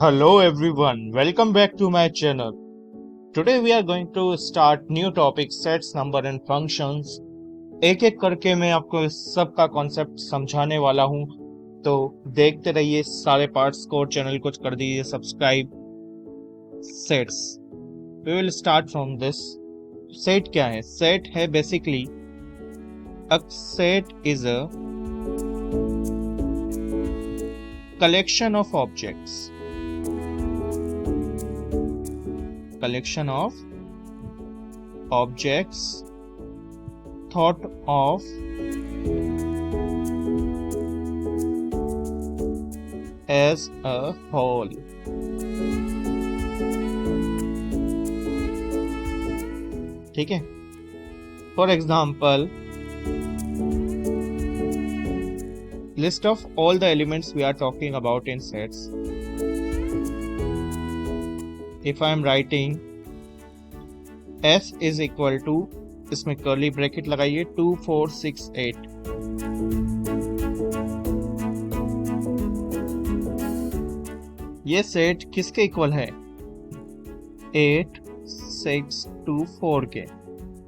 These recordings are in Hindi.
Hello everyone, welcome back to my channel. Today we are going to start new topic sets, number and functions. एक एक करके मैं आपको इस सब का कॉन्सेप्ट समझाने वाला हूँ, तो देखते रहिए सारे पार्ट्स को। चैनल को कर दीजिए subscribe. Sets, we will start from this. Set क्या है? सेट है basically a set is a collection of objects, collection of objects thought of as a whole. ठीक है। For example, list of all the elements we are talking about in sets. If I am writing f is equal to, इसमें कर्ली ब्रैकेट लगाइए, 2 4 6 8। ये सेट किसके इक्वल है? 8 6 2 4 के,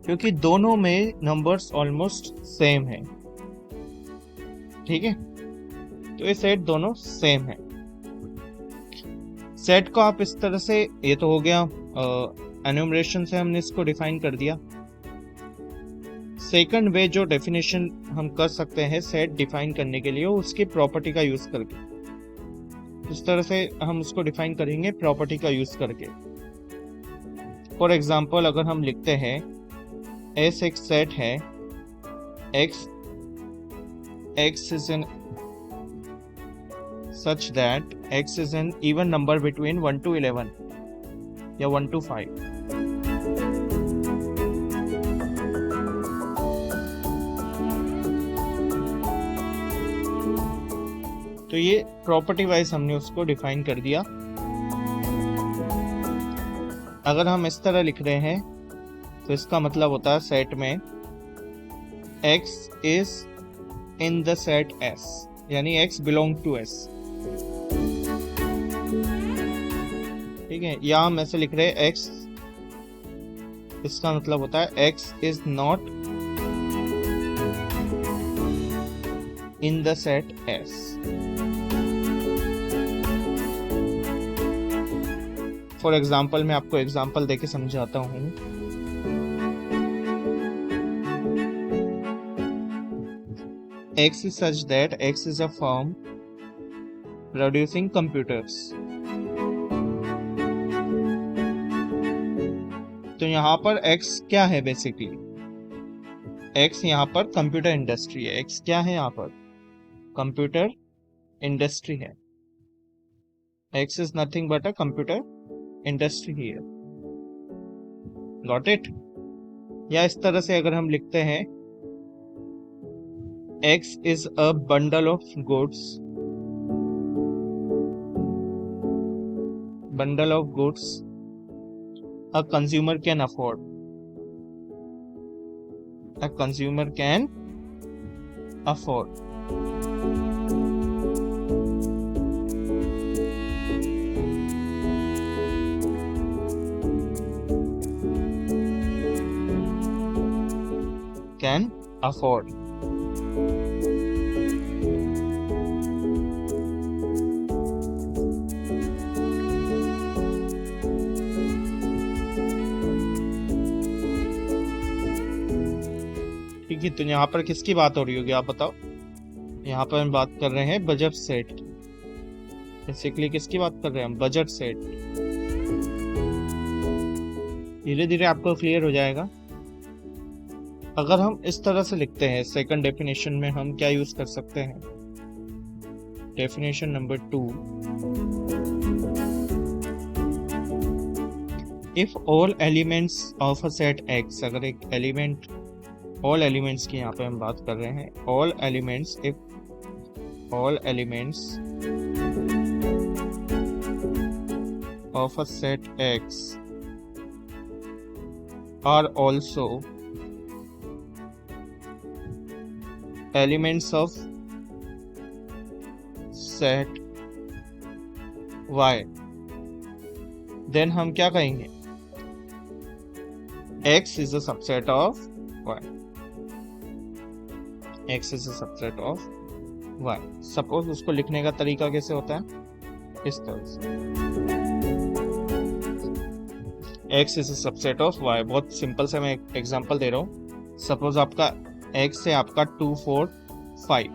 क्योंकि दोनों में नंबर्स ऑलमोस्ट सेम है। ठीक है, तो ये सेट दोनों सेम है। सेट को आप इस तरह से, ये तो हो गया एन्यूमरेशन से हमने इसको डिफाइन कर दिया। सेकंड वे जो डेफिनेशन हम कर सकते हैं सेट डिफाइन करने के लिए, उसकी प्रॉपर्टी का यूज करके। इस तरह से हम उसको डिफाइन करेंगे प्रॉपर्टी का यूज करके। फॉर एग्जांपल, अगर हम लिखते हैं एस एक सेट है, x is an such that x is an even number between 1 to 11 या 1 to 5। तो ये प्रॉपर्टी वाइज हमने उसको डिफाइन कर दिया। अगर हम इस तरह लिख रहे हैं तो इसका मतलब होता है सेट में x is in the set S, यानी x belong to S। ठीक है, या हम ऐसे लिख रहे हैं x, इसका मतलब होता है x is not in the set S। For example, मैं आपको एग्जाम्पल देके समझाता हूँ। X is such that X is a firm producing computers। तो यहाँ पर X क्या है? बेसिकली X यहाँ पर कंप्यूटर इंडस्ट्री है। X क्या है? यहाँ पर कंप्यूटर इंडस्ट्री है। X is nothing but a computer industry here। Got it? या इस तरह से अगर हम लिखते हैं X is a bundle of goods, bundle of goods a consumer can afford, a consumer can afford। can afford। ठीक है, तो यहाँ पर किसकी बात हो रही होगी आप बताओ? यहाँ पर हम बात कर रहे हैं बजट सेट की। बेसिकली किसकी बात कर रहे हैं हम? Budget set. धीरे धीरे आपको क्लियर हो जाएगा। अगर हम इस तरह से लिखते हैं, सेकंड डेफिनेशन में हम क्या यूज कर सकते हैं? Definition number 2, if all elements of a set X, अगर एक एलिमेंट, ऑल एलिमेंट्स की यहाँ पे हम बात कर रहे हैं, all elements, if all elements of a set X are also elements of set y, then हम क्या कहेंगे, x is a subset of y, x is a subset of y। Suppose उसको लिखने का तरीका कैसे होता है, इस तरह से, x is a subset of y। बहुत सिंपल से मैं एक एग्जांपल दे रहा हूँ। सपोज आपका x है आपका 2 4 5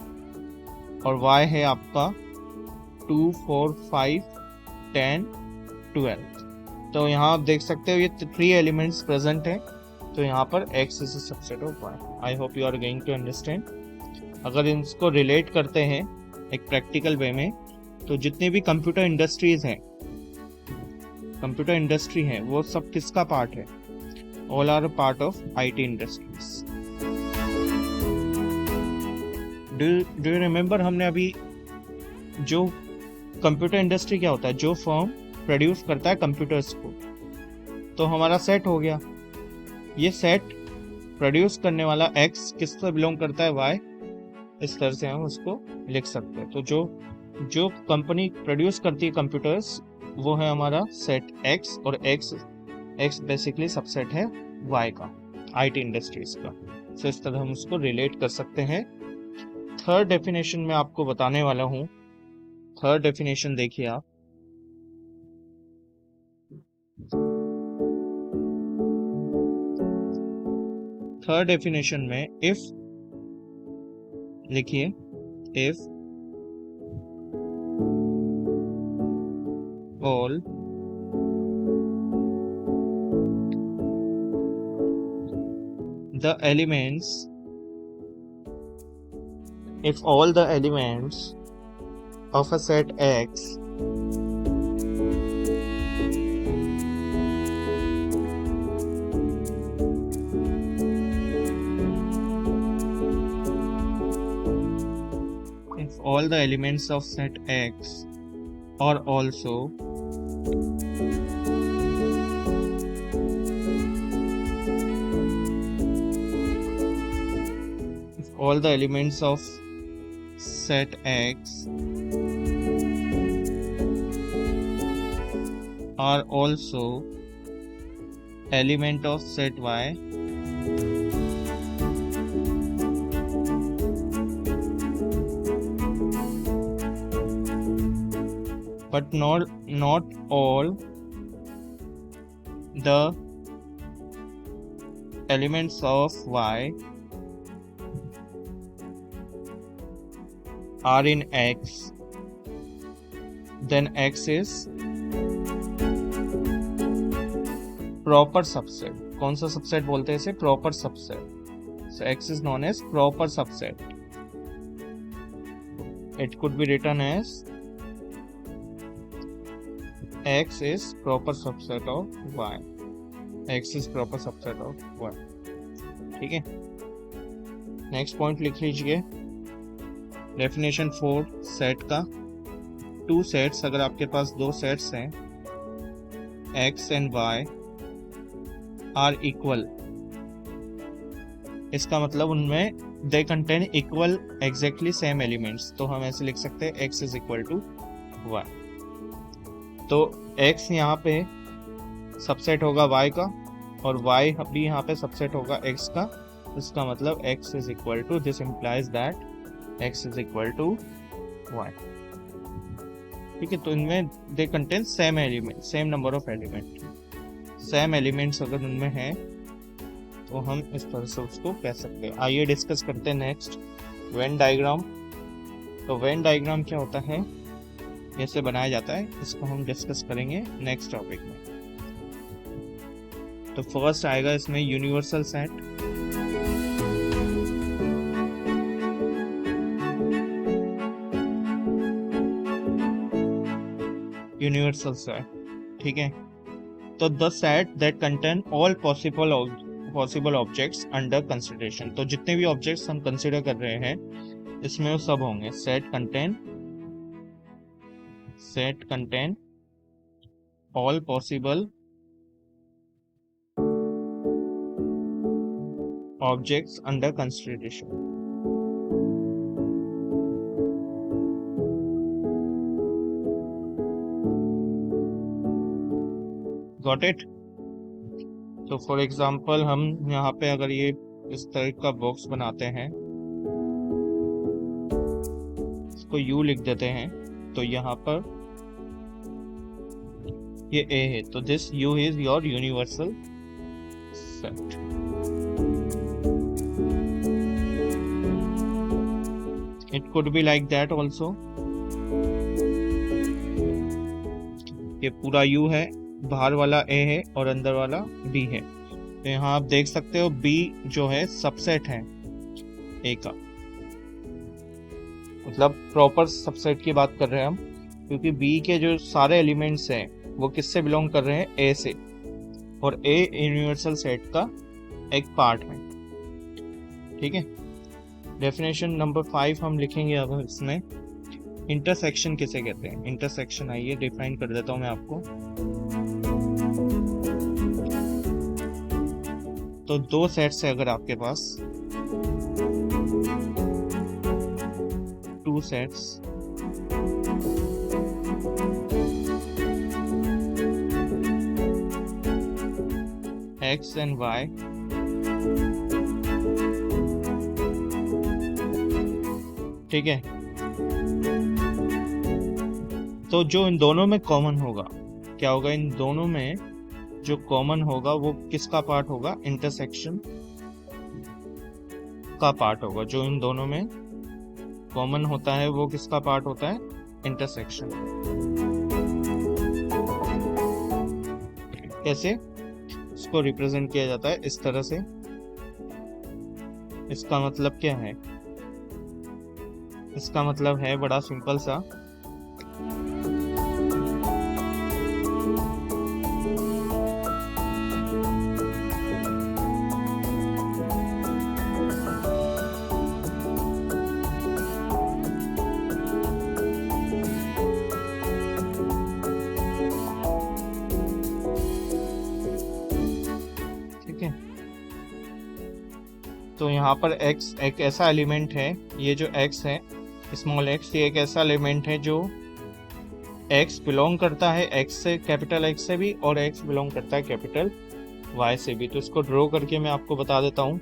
और y है आपका 2 4 5 10 12। तो यहाँ आप देख सकते हो ये 3 एलिमेंट्स प्रेजेंट हैं, तो यहाँ पर x is a subset of y। I hope you are going to understand. अगर इनको रिलेट करते हैं एक प्रैक्टिकल वे में, तो जितनी भी कंप्यूटर इंडस्ट्रीज हैं, कंप्यूटर इंडस्ट्री है, वो सब किसका पार्ट है, all are part of IT industries. Do you remember, हमने अभी जो कंप्यूटर इंडस्ट्री क्या होता है, जो फर्म प्रोड्यूस करता है कंप्यूटर्स को, तो हमारा सेट हो गया। ये सेट प्रोड्यूस करने वाला x किससे बिलोंग करता है, y। इस तरह से हम उसको लिख सकते हैं। तो जो कंपनी प्रोड्यूस करती है कंप्यूटर्स, वो है हमारा सेट x, और x बेसिकली सबसेट है y का, आईटी इंडस्ट्रीज का। तो इस तरह हम उसको रिलेट कर सकते हैं। थर्ड डेफिनेशन में आपको बताने वाला हूँ। थर्ड डेफिनेशन देखिए आप, थर्ड डेफिनेशन में इफ लिखिए, if all the elements, if all the elements of a set X if all the elements of set X are also if all the elements of set X are also element of set Y, but not all the elements of Y are in X, then X is proper subset. कौन सा सबसेट बोलते हैं इसे, proper subset. So X is known as proper subset. It could be written as X is proper subset of Y. X is proper subset of Y. ठीक है, नेक्स्ट पॉइंट लिख लीजिए, डेफिनेशन 4 सेट का। टू सेट्स, अगर आपके पास दो सेट्स हैं X and Y are equal, इसका मतलब उनमें they contain equal exactly same elements. तो हम ऐसे लिख सकते हैं x is equal to y। तो x यहाँ पे सबसेट होगा y का, और y भी यहाँ पे सबसेट होगा x का। इसका मतलब x is equal to, this implies that x is equal to y। ठीक है, तो इनमें they contain same element, same number of element, same elements अगर उनमें हैं तो हम इस तरह से उसको कह सकते हैं। आइए डिस्कस करते हैं नेक्स्ट, वेन डायग्राम। तो वेन डायग्राम क्या होता है, कैसे बनाया जाता है, इसको हम डिस्कस करेंगे नेक्स्ट टॉपिक में। तो फर्स्ट आएगा इसमें यूनिवर्सल सेट। यूनिवर्सल सेट, ठीक है। तो the set that contain all possible objects under consideration. तो जितने भी ऑब्जेक्ट्स हम कंसिडर कर रहे हैं इसमें वो सब होंगे। Set contain all possible objects under consideration. Got it. तो फॉर एग्जांपल हम यहाँ पे अगर ये इस तरह का बॉक्स बनाते हैं, इसको यू लिख देते हैं, तो यहाँ पर ये ए है, तो this you is your universal set. It could be like that also. ये पूरा यू है, बाहर वाला ए है और अंदर वाला बी है। तो यहाँ आप देख सकते हो बी जो है सबसेट है ए का, मतलब प्रॉपर सबसेट की बात कर रहे हैं हम, क्योंकि बी के जो सारे एलिमेंट्स हैं वो किससे बिलोंग कर रहे हैं, ए से, और ए यूनिवर्सल सेट का एक पार्ट है। ठीक है। डेफिनेशन नंबर 5 हम लिखेंगे अब इसमें। इंटरसेक्शन किसे कहते हैं? इंटरसेक्शन आइए डिफाइन कर देता हूं मैं आपको। तो दो सेट्स है अगर आपके पास, two sets, X and Y, ठीक है। तो जो इन दोनों में कॉमन होगा, क्या होगा? इन दोनों में जो कॉमन होगा वो किसका पार्ट होगा? इंटरसेक्शन का पार्ट होगा। जो इन दोनों में कॉमन होता है वो किसका पार्ट होता है? इंटरसेक्शन। कैसे इसको रिप्रेजेंट किया जाता है? इस तरह से। इसका मतलब क्या है? इसका मतलब है बड़ा सिंपल सा, ठीक है। तो यहाँ पर x एक ऐसा एलिमेंट है, ये जो x है स्मॉल x, ये एक ऐसा एलिमेंट है जो x बिलोंग करता है x से, कैपिटल X से भी, और x बिलोंग करता है कैपिटल Y से भी। तो इसको ड्रॉ करके मैं आपको बता देता हूँ।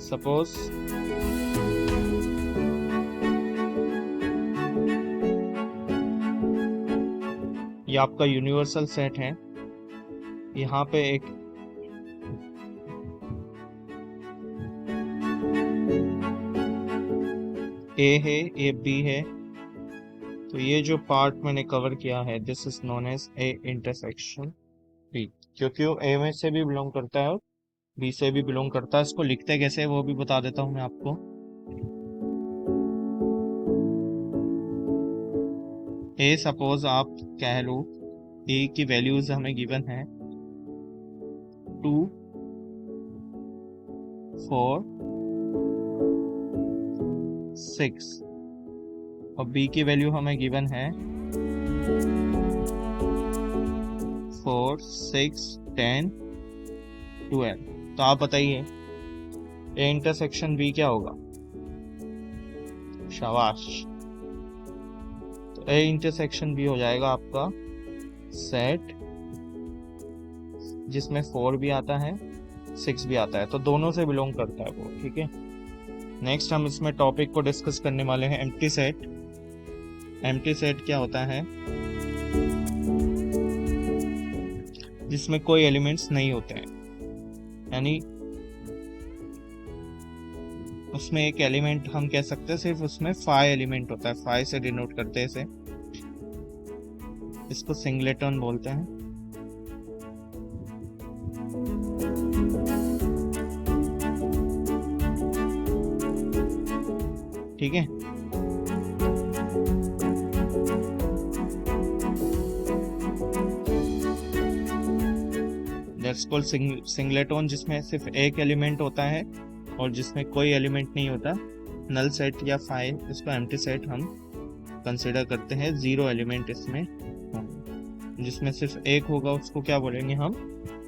सपोज ये आपका यूनिवर्सल सेट है, यहाँ पे एक ए है, ए बी है, तो ये जो पार्ट मैंने कवर किया है this is known as A intersection B, क्योंकि वो ए में से भी बिलोंग करता है और बी से भी बिलोंग करता है। इसको लिखते कैसे है वो भी बता देता हूं मैं आपको। ए सपोज आप कह लो ए की वैल्यूज हमें गिवन है 2, 4, 6, और बी की वैल्यू हमें गिवन है 4, 6, 10, 12। तो आप बताइए ए इंटरसेक्शन बी क्या होगा? शाबाश। तो ए इंटरसेक्शन बी हो जाएगा आपका सेट जिसमें 4 भी आता है, 6 भी आता है, तो दोनों से बिलोंग करता है वो। ठीक है। नेक्स्ट हम इसमें टॉपिक को डिस्कस करने वाले हैं एम्प्टी सेट। एम्प्टी सेट क्या होता है? जिसमें कोई एलिमेंट्स नहीं होते हैं, यानी उसमें एक एलिमेंट हम कह सकते हैं, सिर्फ उसमें 5 एलिमेंट होता है। 5 से डिनोट करते हैं इसे, इसको सिंगलेटन बोलते हैं। ठीक है। दैट्स कॉल्ड सिंगलेटन, जिसमें सिर्फ एक एलिमेंट होता है और जिसमें कोई एलिमेंट नहीं होता। नल सेट या 5, इसको एम्प्टी सेट हम कंसीडर करते हैं। 0 एलिमेंट इसमें, जिसमें सिर्फ एक होगा उसको क्या बोलेंगे हम?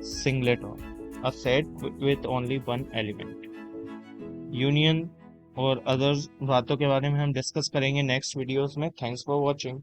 Singleton. A set with only 1 element. Union और अदर्स बातों के बारे में हम डिस्कस करेंगे नेक्स्ट वीडियोस में। Thanks for watching.